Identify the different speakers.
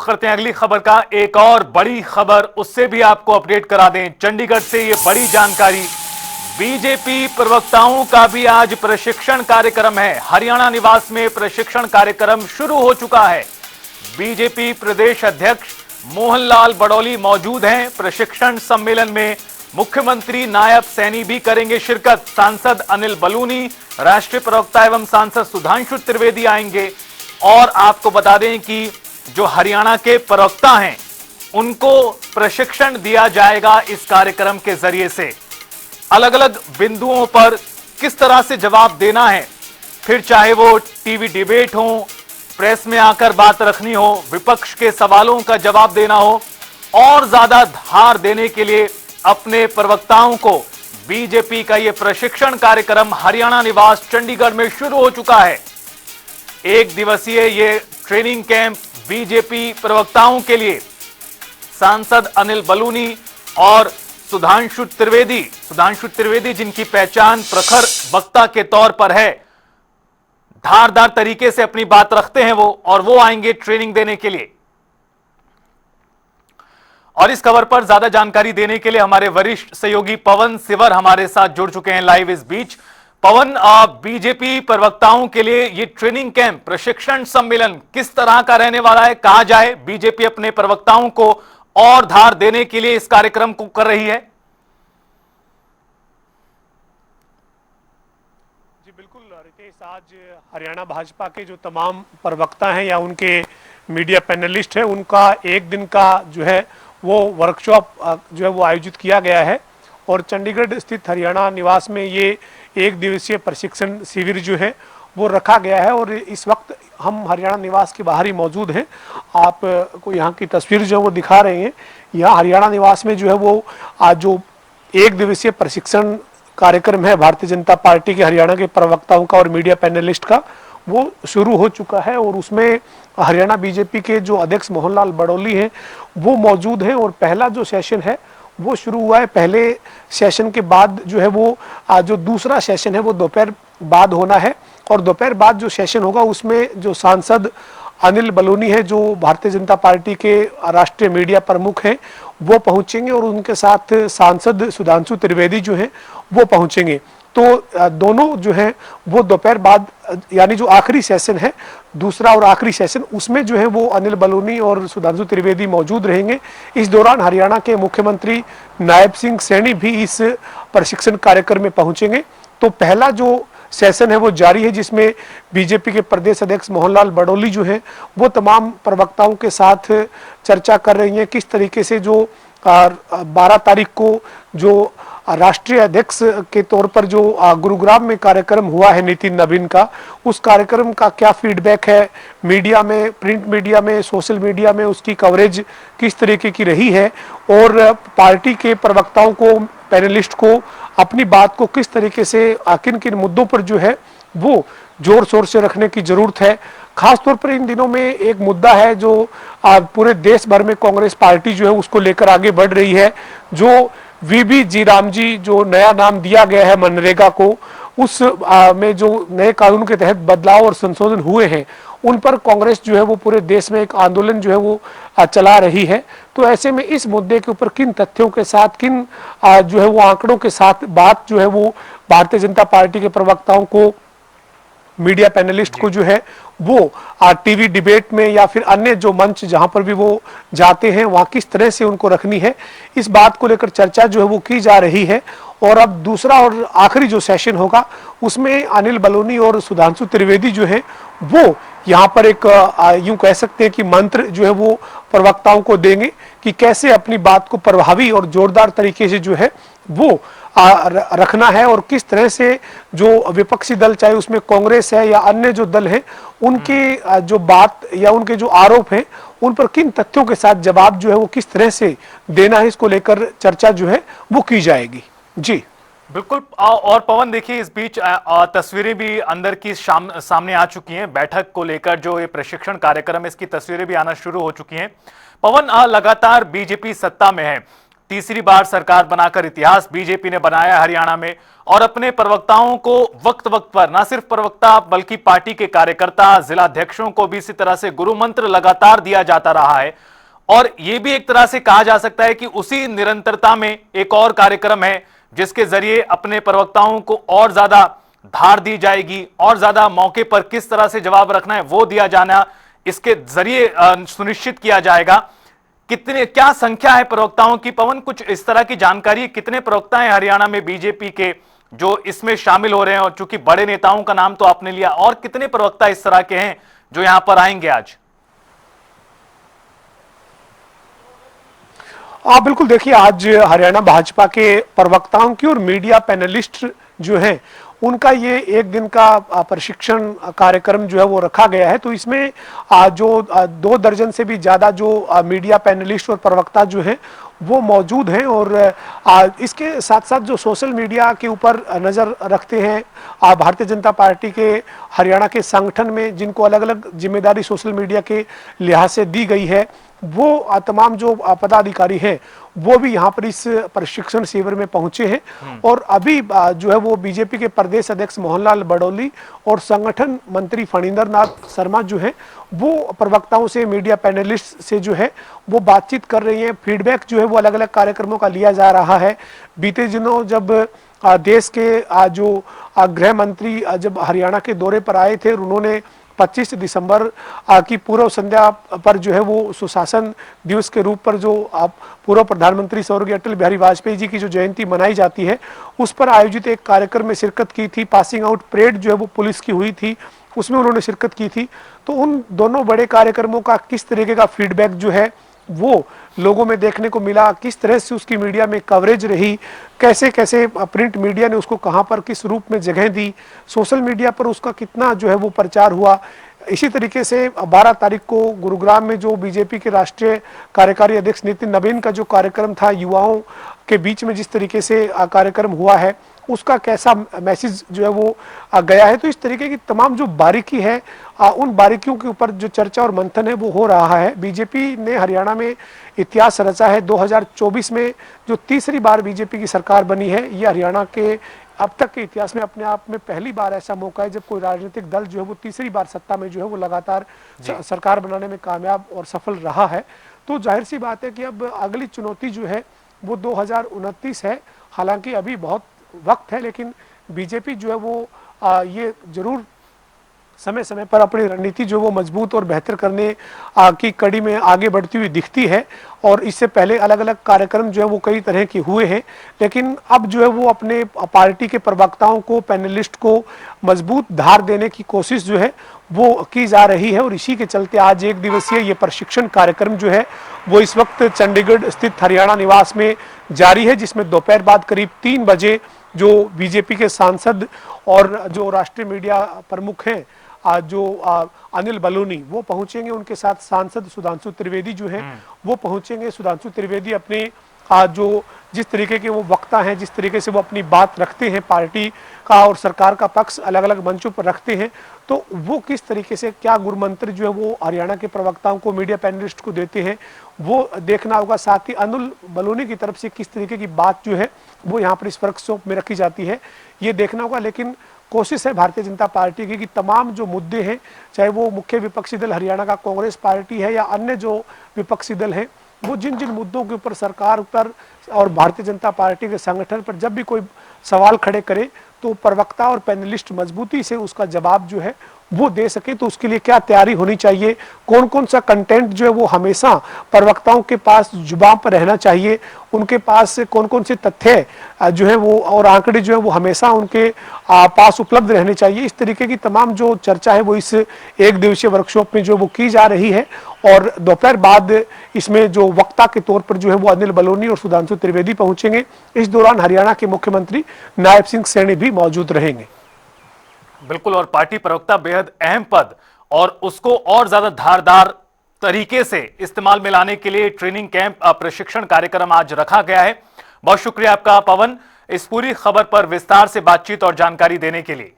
Speaker 1: करते हैं अगली खबर का। एक और बड़ी खबर, उससे भी आपको अपडेट करा दें। चंडीगढ़ से ये बड़ी जानकारी, बीजेपी प्रवक्ताओं का भी आज प्रशिक्षण कार्यक्रम है। हरियाणा निवास में प्रशिक्षण कार्यक्रम शुरू हो चुका है। बीजेपी प्रदेश अध्यक्ष मोहनलाल बड़ौली मौजूद हैं। प्रशिक्षण सम्मेलन में मुख्यमंत्री नायब सैनी भी करेंगे शिरकत। सांसद अनिल बलूनी, राष्ट्रीय प्रवक्ता एवं सांसद सुधांशु त्रिवेदी आएंगे। और आपको बता दें कि जो हरियाणा के प्रवक्ता हैं उनको प्रशिक्षण दिया जाएगा इस कार्यक्रम के जरिए से। अलग अलग बिंदुओं पर किस तरह से जवाब देना है, फिर चाहे वो टीवी डिबेट हो, प्रेस में आकर बात रखनी हो, विपक्ष के सवालों का जवाब देना हो, और ज्यादा धार देने के लिए अपने प्रवक्ताओं को बीजेपी का यह प्रशिक्षण कार्यक्रम हरियाणा निवास चंडीगढ़ में शुरू हो चुका है। एक दिवसीय ये ट्रेनिंग कैंप बीजेपी प्रवक्ताओं के लिए सांसद अनिल बलूनी और सुधांशु त्रिवेदी जिनकी पहचान प्रखर वक्ता के तौर पर है, धारदार तरीके से अपनी बात रखते हैं वो, और वो आएंगे ट्रेनिंग देने के लिए। और इस खबर पर ज्यादा जानकारी देने के लिए हमारे वरिष्ठ सहयोगी पवन सिवर हमारे साथ जुड़ चुके हैं लाइव इस बीच। पवन, बीजेपी प्रवक्ताओं के लिए ये ट्रेनिंग कैंप, प्रशिक्षण सम्मेलन किस तरह का रहने वाला है? कहा जाए बीजेपी अपने प्रवक्ताओं को और धार देने के लिए इस कार्यक्रम को कर रही है?
Speaker 2: जी बिल्कुल रितेश, आज हरियाणा भाजपा के जो तमाम प्रवक्ता हैं या उनके मीडिया पैनलिस्ट हैं, उनका एक दिन का जो है वो वर्कशॉप जो है वो आयोजित किया गया है। और चंडीगढ़ स्थित हरियाणा निवास में ये एक दिवसीय प्रशिक्षण शिविर जो है वो रखा गया है। और इस वक्त हम हरियाणा निवास के बाहर ही मौजूद हैं। आपको यहाँ की तस्वीर जो है वो दिखा रहे हैं। यहाँ हरियाणा निवास में जो है वो आज जो एक दिवसीय प्रशिक्षण कार्यक्रम है भारतीय जनता पार्टी के हरियाणा के प्रवक्ताओं का और मीडिया पैनलिस्ट का, वो शुरू हो चुका है। और उसमें हरियाणा बीजेपी के जो अध्यक्ष मोहनलाल बड़ौली हैं वो मौजूद हैं। और पहला जो सेशन है वो शुरू हुआ है। पहले सेशन के बाद जो है वो जो दूसरा सेशन है वो दोपहर बाद होना है। और दोपहर बाद जो सेशन होगा उसमें जो सांसद अनिल बलूनी है, जो भारतीय जनता पार्टी के राष्ट्रीय मीडिया प्रमुख हैं, वो पहुंचेंगे। और उनके साथ सांसद सुधांशु त्रिवेदी जो हैं वो पहुंचेंगे। तो दोनों जो है वो दोपहर बाद, यानी जो आखिरी सेशन है, दूसरा और आखिरी सेशन, उसमें जो है वो अनिल बलूनी और सुधांशु त्रिवेदी मौजूद रहेंगे। इस दौरान हरियाणा के मुख्यमंत्री नायब सिंह सैनी भी इस प्रशिक्षण कार्यक्रम में पहुंचेंगे। तो पहला जो सेशन है वो जारी है, जिसमें बीजेपी के प्रदेश अध्यक्ष मोहनलाल बड़ौली जो है वो तमाम प्रवक्ताओं के साथ चर्चा कर रही हैं किस तरीके से जो 12 तारीख को जो राष्ट्रीय अध्यक्ष के तौर पर जो गुरुग्राम में कार्यक्रम हुआ है नितिन नवीन का, उस कार्यक्रम का क्या फीडबैक है मीडिया में, प्रिंट मीडिया में, सोशल मीडिया में, उसकी कवरेज किस तरीके की रही है, और पार्टी के प्रवक्ताओं को, पैनलिस्ट को अपनी बात को किस तरीके से किन किन मुद्दों पर जो है वो जोर शोर से रखने की जरूरत है। खासतौर पर इन दिनों में एक मुद्दा है जो पूरे देश भर में कांग्रेस पार्टी जो है उसको लेकर आगे बढ़ रही है। जो वीबी जी राम जी, जो नया नाम दिया गया है मनरेगा को, उस में जो नए कानून के तहत बदलाव और संशोधन हुए हैं, उन पर कांग्रेस जो है वो पूरे देश में एक आंदोलन जो है वो चला रही है। तो ऐसे में इस मुद्दे के ऊपर किन तथ्यों के साथ, किन जो है वो आंकड़ों के साथ बात जो है वो भारतीय जनता पार्टी के प्रवक्ताओं को, मीडिया पैनलिस्ट को जो है वो टीवी डिबेट में या फिर अन्य जो मंच जहां पर भी वो जाते हैं वहां किस तरह से उनको रखनी है, इस बात को लेकर चर्चा जो है वो की जा रही है। और अब दूसरा और आखिरी जो सेशन होगा उसमें अनिल बलूनी और सुधांशु त्रिवेदी जो है वो यहाँ पर एक यूं कह सकते हैं कि मंत्र जो है वो प्रवक्ताओं को देंगे कि कैसे अपनी बात को प्रभावी और जोरदार तरीके से जो है वो रखना है, और किस तरह से जो विपक्षी दल, चाहे उसमें कांग्रेस है या अन्य जो दल हैं, उनकी जो बात या उनके जो आरोप हैं उन पर किन तथ्यों के साथ जवाब जो है वो किस तरह से देना है, इसको लेकर चर्चा जो है वो की जाएगी। जी
Speaker 1: बिल्कुल। और पवन, देखिए इस बीच तस्वीरें भी अंदर की सामने आ चुकी हैं। बैठक को लेकर जो ये प्रशिक्षण कार्यक्रम है इसकी तस्वीरें भी आना शुरू हो चुकी हैं। पवन, लगातार बीजेपी सत्ता में है, तीसरी बार सरकार बनाकर इतिहास बीजेपी ने बनाया है हरियाणा में, और अपने प्रवक्ताओं को वक्त वक्त पर, ना सिर्फ प्रवक्ता बल्कि पार्टी के कार्यकर्ता, जिलाध्यक्षों को भी इसी तरह से गुरु मंत्र लगातार दिया जाता रहा है। और यह भी एक तरह से कहा जा सकता है कि उसी निरंतरता में एक और कार्यक्रम है जिसके जरिए अपने प्रवक्ताओं को और ज्यादा धार दी जाएगी, और ज्यादा मौके पर किस तरह से जवाब रखना है वो दिया जाना, इसके जरिए सुनिश्चित किया जाएगा। कितने, क्या संख्या है प्रवक्ताओं की पवन, कुछ इस तरह की जानकारी, कितने प्रवक्ता हैं हरियाणा में बीजेपी के जो इसमें शामिल हो रहे हैं? और चूंकि बड़े नेताओं का नाम तो आपने लिया, और कितने प्रवक्ता इस तरह के हैं जो यहां पर आएंगे आज?
Speaker 2: बिल्कुल, देखिए आज हरियाणा भाजपा के प्रवक्ताओं की और मीडिया पैनलिस्ट जो हैं उनका ये एक दिन का प्रशिक्षण कार्यक्रम जो है वो रखा गया है। तो इसमें जो 2 दर्जन से भी ज़्यादा जो मीडिया पैनलिस्ट और प्रवक्ता जो हैं वो मौजूद हैं, और इसके साथ साथ जो सोशल मीडिया के ऊपर नज़र रखते हैं भारतीय जनता पार्टी के हरियाणा के संगठन में, जिनको अलग अलग जिम्मेदारी सोशल मीडिया के लिहाज से दी गई है, वो तमाम जो पदाधिकारी हैं वो भी यहाँ पर इस प्रशिक्षण शिविर में पहुंचे हैं। और अभी जो है वो बीजेपी के प्रदेश अध्यक्ष मोहनलाल बडौली और संगठन मंत्री फणींद्र नाथ शर्मा जो है वो प्रवक्ताओं से, मीडिया पैनलिस्ट से जो है वो बातचीत कर रही हैं। फीडबैक जो है वो अलग अलग कार्यक्रमों का लिया जा रहा है। बीते दिनों जब देश के जो गृह मंत्री जब हरियाणा के दौरे पर आए थे, उन्होंने 25 दिसंबर की पूर्व संध्या पर जो है वो सुशासन दिवस के रूप पर जो पूर्व प्रधानमंत्री स्वर्गीय अटल बिहारी वाजपेयी जी की जो जयंती मनाई जाती है उस पर आयोजित एक कार्यक्रम में शिरकत की थी। पासिंग आउट परेड जो है वो पुलिस की हुई थी, उसमें उन्होंने शिरकत की थी। तो उन दोनों बड़े कार्यक्रमों का किस तरीके का फीडबैक जो है वो लोगों में देखने को मिला, किस तरह से उसकी मीडिया में कवरेज रही, कैसे कैसे प्रिंट मीडिया ने उसको कहां पर किस रूप में जगह दी, सोशल मीडिया पर उसका कितना जो है वो प्रचार हुआ। इसी तरीके से 12 तारीख को गुरुग्राम में जो बीजेपी के राष्ट्रीय कार्यकारी अध्यक्ष नितिन नवीन का जो कार्यक्रम था, युवाओं के बीच में जिस तरीके से कार्यक्रम हुआ है, उसका कैसा मैसेज जो है वो गया है। तो इस तरीके की तमाम जो बारीकी है, उन बारीकियों के ऊपर जो चर्चा और मंथन है वो हो रहा है। बीजेपी ने हरियाणा में इतिहास रचा है। 2024 में जो तीसरी बार बीजेपी की सरकार बनी है, ये हरियाणा के अब तक के इतिहास में अपने आप में पहली बार ऐसा मौका है जब कोई राजनीतिक दल जो है वो तीसरी बार सत्ता में जो है वो लगातार सरकार बनाने में कामयाब और सफल रहा है। तो जाहिर सी बात है कि अब अगली चुनौती जो है वो 2029 है। हालांकि अभी बहुत वक्त है, लेकिन बीजेपी जो है वो ये जरूर समय समय पर अपनी रणनीति जो वो मजबूत और बेहतर करने की कड़ी में आगे बढ़ती हुई दिखती है। और इससे पहले अलग अलग कार्यक्रम जो है वो कई तरह के हुए हैं, लेकिन अब जो है वो अपने पार्टी के प्रवक्ताओं को, पैनलिस्ट को मजबूत धार देने की कोशिश जो है वो की जा रही है। और इसी के चलते आज एक दिवसीय ये प्रशिक्षण कार्यक्रम जो है वो इस वक्त चंडीगढ़ स्थित हरियाणा निवास में जारी है, जिसमें दोपहर बाद करीब 3 बजे जो बीजेपी के सांसद और जो राष्ट्रीय मीडिया प्रमुख हैं जो अनिल बलूनी वो पहुंचेंगे। उनके साथ सांसद सुधांशु त्रिवेदी जो हैं वो पहुंचेंगे। सुधांशु त्रिवेदी अपने जो जिस तरीके के वो वक्ता हैं, जिस तरीके से वो अपनी बात रखते हैं, पार्टी का और सरकार का पक्ष अलग अलग मंचों पर रखते हैं, तो वो किस तरीके से क्या गुरु मंत्र जो है वो हरियाणा के प्रवक्ताओं को, मीडिया पैनलिस्ट को देते हैं, वो देखना होगा। साथ ही अनिल बलूनी की तरफ से किस तरीके की बात जो है वो यहाँ पर इस वर्कशॉप में रखी जाती है, ये देखना होगा। लेकिन कोशिश है भारतीय जनता पार्टी की कि तमाम जो मुद्दे हैं, चाहे वो मुख्य विपक्षी दल हरियाणा का कांग्रेस पार्टी है या अन्य जो विपक्षी दल हैं, वो जिन जिन मुद्दों के ऊपर सरकार पर और भारतीय जनता पार्टी के संगठन पर जब भी कोई सवाल खड़े करे तो प्रवक्ता और पैनलिस्ट मजबूती से उसका जवाब जो है वो दे सके। तो उसके लिए क्या तैयारी होनी चाहिए, कौन कौन सा कंटेंट जो है वो हमेशा प्रवक्ताओं के पास जुबान पर रहना चाहिए, उनके पास कौन कौन से तथ्य जो है वो और आंकड़े जो है वो हमेशा उनके पास उपलब्ध रहने चाहिए। इस तरीके की तमाम जो चर्चा है वो इस एक दिवसीय वर्कशॉप में जो वो की जा रही है। और दोपहर बाद इसमें जो वक्ता के तौर पर जो है वो अनिल बलूनी और सुधांशु त्रिवेदी पहुंचेंगे। इस दौरान हरियाणा के मुख्यमंत्री नायब सिंह सैनी भी मौजूद रहेंगे।
Speaker 1: बिल्कुल, और पार्टी प्रवक्ता बेहद अहम पद और उसको और ज्यादा धारदार तरीके से इस्तेमाल में लाने के लिए ट्रेनिंग कैंप, प्रशिक्षण कार्यक्रम आज रखा गया है। बहुत शुक्रिया आपका पवन, इस पूरी खबर पर विस्तार से बातचीत और जानकारी देने के लिए।